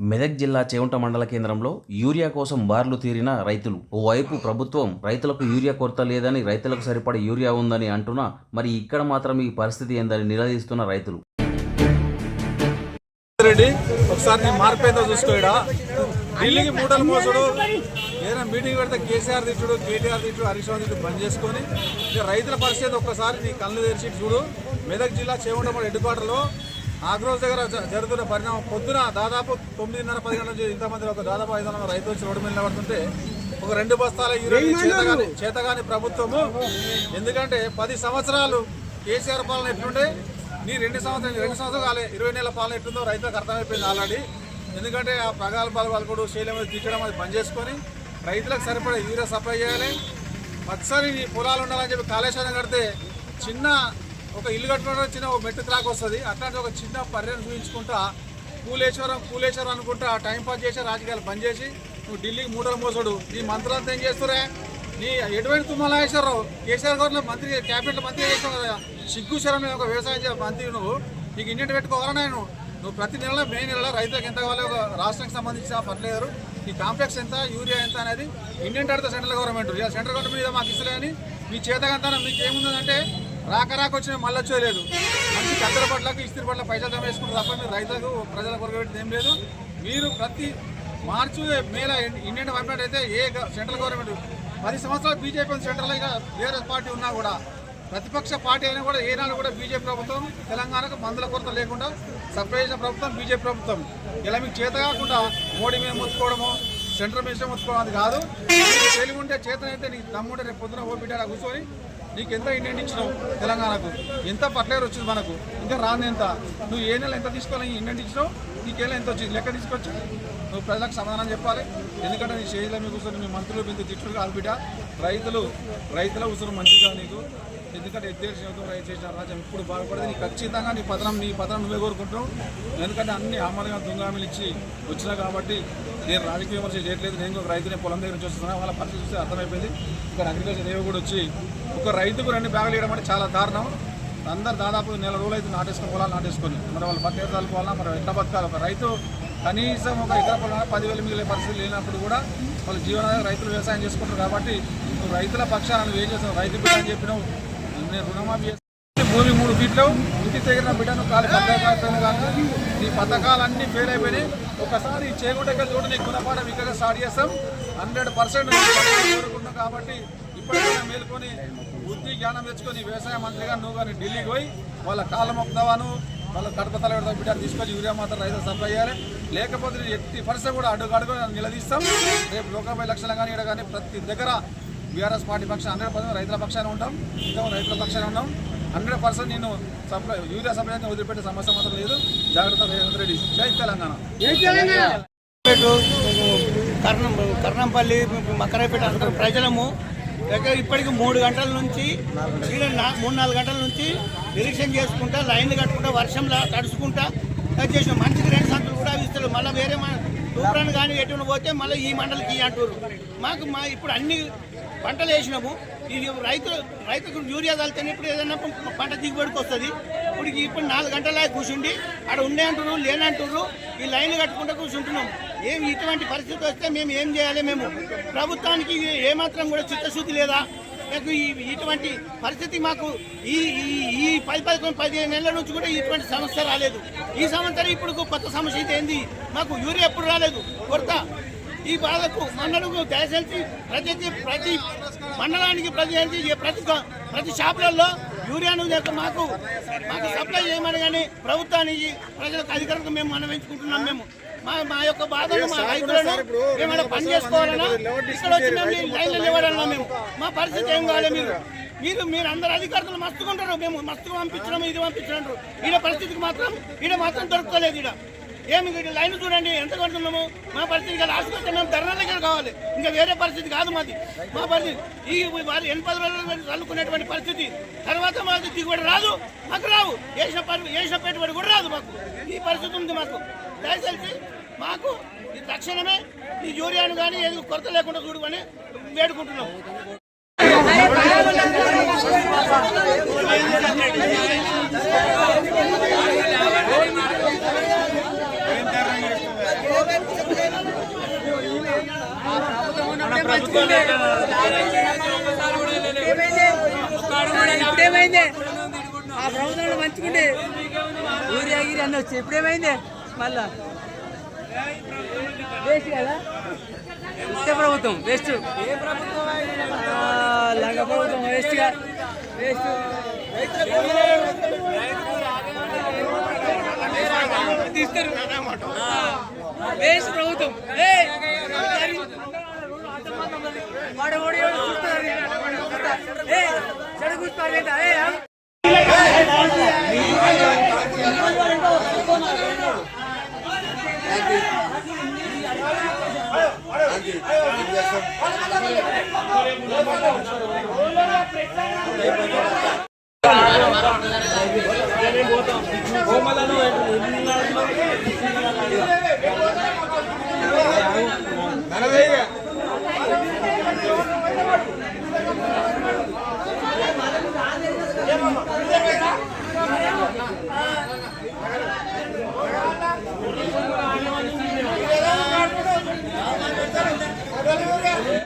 మెదక్ జిల్లా చేగుంట మండల కేంద్రంలో యూరియా కోసం బార్లు తీరిన రైతులు. ఓవైపు ప్రభుత్వం రైతులకు యూరియా కొరత లేదని, రైతులకు సరిపడే యూరియా ఉందని అంటున్నా మరి ఇక్కడ మాత్రం ఈ పరిస్థితి ఏందని నిలదీస్తున్న రైతులు. రెడ్డి ఒకసారి నీ మార్పేదో చూసుకోడా. ఢిల్లీకి మూటలు మోసడు, ఏదైనా మీటింగ్ పెడితే కేసీఆర్ తిట్టుడు, కేటీఆర్ తిట్టుడు, హరీష్ రావు తిట్టు బంద్ చేసుకొని రైతుల పరిస్థితి ఒక్కసారి నీ కళ్ళు తెరిచి చూడు. మెదక్ జిల్లా చేగుంట హెడ్ క్వార్టర్లో ఆగ్రోజ్ దగ్గర జరుగుతున్న పరిణామం. పొద్దున దాదాపు 9:30-10 గంటల నుంచి ఇంతమంది ఒక దాదాపు 500 రైతులు వచ్చి రోడ్డు మీద నిలబడుతుంటే ఒక 2 బస్తాల యూరియా చేతగాని ప్రభుత్వము. ఎందుకంటే 10 సంవత్సరాలు కేసీఆర్ పాలన ఎట్లుండే, నీ 2 సంవత్సరాలు కాలే 20 నెలల పాలన ఎట్లుందో రైతులకు అర్థమైపోయింది ఆల్రెడీ. ఎందుకంటే ఆ ప్రగల్భాలు పలుకుడు శైలం మీద తీర్చడం అది బంద్ చేసుకొని రైతులకు సరిపడే యూరియా సప్లై చేయాలి. ఒకసారి ఈ పొలాలు ఉండాలని చెప్పి కాళేశ్వరం కడితే చిన్న ఒక ఇల్లు కట్టుకుంటే చిన్న ఒక మెట్టు త్రాక్ వస్తుంది. అట్లాంటి ఒక చిన్న పర్యటన చూపించుకుంటా కూలేశ్వరం అనుకుంటా టైంపాస్ చేసి రాజకీయాలు బంద్ చేసి నువ్వు ఢిల్లీకి మూటలు మోసడు. ఈ మంత్రులంతా ఏం చేస్తురే, నీ ఎటువంటి తుమ్మలాగేశ్వరరావు కేసీఆర్ గవర్నమెంట్ మంత్రి క్యాబినెట్ మంత్రి చేసావు కదా, సిగ్గు శరం ఒక వ్యవసాయం మంత్రి నువ్వు. నీకు ఇండియన్ పెట్టుకోవాలన్నా నువ్వు ప్రతి నెల మే నెల రైతులకు ఎంత కావాలి, ఒక రాష్ట్రానికి సంబంధించిన ఫర్టిలైజర్ ఈ కాంప్లెక్స్ ఎంత, యూరియా ఎంత అనేది ఇండియన్ అడితే సెంట్రల్ గవర్నమెంట్. సెంట్రల్ గవర్నమెంట్ మీద మాకు ఇస్తలేని మీ చేతకంతా మీకు ఏముందంటే రాక వచ్చిన మళ్ళీ వచ్చేయలేదు. మంచి కద్దెల పట్లకు ఇస్త్రీ పట్ల పైసలు జమ వేసుకుంటారు తప్ప మీరు రైతులకు ప్రజల కొరగబెట్టేది ఏం లేదు. మీరు ప్రతి మార్చి మేల ఇండియన్ గవర్నమెంట్ అయితే ఏ సెంట్రల్ గవర్నమెంట్ 10 సంవత్సరాలు బీజేపీ సెంట్రల్ ఇక వేరే పార్టీ ఉన్నా కూడా ప్రతిపక్ష పార్టీ అయినా కూడా ఏనాడు కూడా బీజేపీ ప్రభుత్వం తెలంగాణకు మందుల కొరత లేకుండా సప్లై చేసిన ప్రభుత్వం బీజేపీ ప్రభుత్వం. ఇలా మీకు చేత కాకుండా మోడీ మీద ముచ్చుకోవడము, సెంట్రల్ మినిస్టర్ ముచ్చుకోవడం అది కాదు. తెలివి ఉంటే చేతనైతే నీకు దమ్ముంటే రేపు పొద్దున ఓపిటారా కూర్చొని నీకు ఎంత ఇండియన్ ఇచ్చినావు, తెలంగాణకు ఎంత ఫర్టిలైజర్ వచ్చింది, మనకు ఇంకా రాని ఎంత, నువ్వు ఏ నెల ఎంత తీసుకోవాలి ఇండియన్ ఇచ్చినావు, నీకేలా ఎంత వచ్చింది లెక్క తీసుకొచ్చి నువ్వు ప్రజలకు సమాధానం చెప్పాలి. ఎందుకంటే నీ స్టేజ్లో మీకు కూర్చొని మీ మంత్రులు ఇంత తిట్లు కాదు బిడ్డ. రైతుల ఉసురు మంచిగా నీకు. ఎందుకంటే ఎద్దేశంతో రైతు చేసిన రాజ్యం ఇప్పుడు బాగుపడేది నీకు. ఖచ్చితంగా నీ పత్రం నువ్వే కోరుకుంటున్నావు. ఎందుకంటే అన్ని ఆమలుగా దుంగామిలు ఇచ్చి వచ్చినా కాబట్టి నేను రాజకీయ విమర్శ చేయట్లేదు. నేను ఒక రైతుని పొలం దగ్గర నుంచి వస్తున్నాను. వాళ్ళ పరిస్థితి చూస్తే అర్థమైపోయింది. ఇక్కడ అగ్రికల్చర్ ఏవో కూడా వచ్చి ఒక రైతుకు 2 బ్యాగులు వేయడం అంటే చాలా దారుణం. అందరు దాదాపు నెల రోజులు అయితే నాటేసుకొని పొలాలు నాటేసుకొని మరి వాళ్ళు బట్టలు చల్లుకోవాలన్నా మరి ఎట్లా బతకాలి. ఒక రైతు కనీసం ఒక ఎకరా పొలం 10,000 మిగిలే పరిస్థితి లేనప్పుడు కూడా వాళ్ళు జీవనాధారం రైతులు వ్యవసాయం చేసుకుంటారు. కాబట్టి నువ్వు రైతుల పక్షాన నువ్వు ఏం చేస్తావు, రైతు బిడ్డ అని చెప్పినావు. నేను రుణమాఫీ చేస్తాను, భూమి 3 ఫీట్లు ఇంటి తెగిన బిడ్డను కాలి పథకాలు కానీ నీ పథకాలన్నీ ఫెయిల్ అయిపోయినాయి. ఒకసారి చేగుంటకి చూడ నీకు గుణపాఠం ఇక్కడ స్టార్ట్ చేస్తాం. 100% కోరుకుంటున్నాం. కాబట్టి ఇప్పటికైనా మేలుకొని బుద్ధి జ్ఞానం తెచ్చుకొని వ్యవసాయ మంత్రిగా నువ్వు కానీ ఢిల్లీకి పోయి వాళ్ళ కాళ్ళ మొక్కుతావాను, వాళ్ళ కడప తల బిడ్డను తీసుకొని యూరియా మాత్రం రైతులు సప్లై చేయాలి. లేకపోతే ఎట్టి పరిస్థితి కూడా అడుగు నిలదీస్తాం. రేపు లోకల్ ఎలక్షన్లు కానీ ఇక్కడ కానీ ప్రతి దగ్గర బీఆర్ఎస్ పార్టీ పక్షాన 100% రైతుల పక్షాన ఉంటాం. ఇంకా రైతుల పక్షాన ఉన్నాం. 100% నేను యూరియా సప్లై వదిలిపెట్టే సమస్య మాత్రం లేదు. జాగ్రత్త రేవంత్ రెడ్డి. జై తెలంగాణ. కర్ణంపల్లి మక్కరాపేట ప్రజలము దగ్గర ఇప్పటికి 3 గంటల నుంచి 3-4 గంటల నుంచి నిరీక్షణ చేసుకుంటా లైన్లు కట్టుకుంటా వర్షంలో తడుచుకుంటా చేసిన మంచికి 2 సంతులు కూడా ఇస్తారు. మళ్ళీ వేరే తూప్రాన్ని కానీ ఎటున పోతే మళ్ళీ ఈ మండలికి అంటారు. మాకు ఇప్పుడు అన్ని పంటలు వేసినాము. ఇది రైతుకు యూరియా కలితేనే ఇప్పుడు ఏదైనా పంట దిగుబడికి వస్తుంది. ఇప్పుడు 4 గంటల కూర్చుండి అక్కడ ఉండే అంటున్నారు, లేనంటున్నారు. ఈ లైన్లు కట్టుకుంటూ కూర్చుంటున్నాం. ఇటువంటి పరిస్థితి వస్తే మేము ఏం చేయాలి? మేము ప్రభుత్వానికి ఏమాత్రం కూడా చిత్తశుద్ధి లేదా? మాకు ఇటువంటి పరిస్థితి మాకు ఈ 10-15 నెలల నుంచి కూడా ఇటువంటి సమస్య రాలేదు. ఈ సంవత్సరం ఇప్పుడు కొత్త సమస్య అయితే ఏంది? మాకు యూరియా ఎప్పుడు రాలేదు కొరత. ఈ బాధకు మండలకు దయచేసి ప్రతి మండలానికి ప్రతి షాపులలో యూరియాను మాకు సప్లై చేయమని కానీ ప్రభుత్వానికి ప్రజలకు అధికారులకు మేము మనవించుకుంటున్నాం. మేము మా యొక్క బాధను మా రైతులను ఏమైనా పని చేసుకోవాలన్నా ఇక్కడ వచ్చి మేము లైన్లో నిలబడాలన్నా మేము మా పరిస్థితి ఏం కావాలి? మీరు అందరు అధికారులు మస్తుకుంటారు. మేము మస్తుగా పంపించడం ఇది పంపించినారు. ఈడ పరిస్థితికి మాత్రం దొరకలేదు. ఈడ ఏమి లైన్ చూడండి ఎంత కడుతున్నాము. మా పరిస్థితి లాస్ట్ వస్తే మేము ధర్నా దగ్గర కావాలి. ఇంకా వేరే పరిస్థితి కాదు మాది. మా పరిస్థితి ఈ 80 రోజులు చల్లుకునేటువంటి పరిస్థితి. తర్వాత మాది దిగుబడి రాదు, మాకు రావు. వేసిన పెట్టుబడి కూడా రాదు. మాకు ఈ పరిస్థితి ఉంది. మాకు దయచేసి మాకు ఈ తక్షణమే ఈ యూరియాను కానీ ఏది కొరత లేకుండా చూడమని వేడుకుంటున్నాం. ఇప్పుడేమైంది ఆ ప్రభుత్వంలో మంచుకుంటే ఊరిగిరి అన్న వచ్చి ఇప్పుడేమైంది మళ్ళా వేస్ట్ కదా ఇస్తే ప్రభుత్వం వేస్ట్ లంగ ప్రభుత్వం వేస్ట్ వేస్ట్ తీస్తారు వేస్ట్ ప్రభుత్వం చెడు కూర్చోవాలి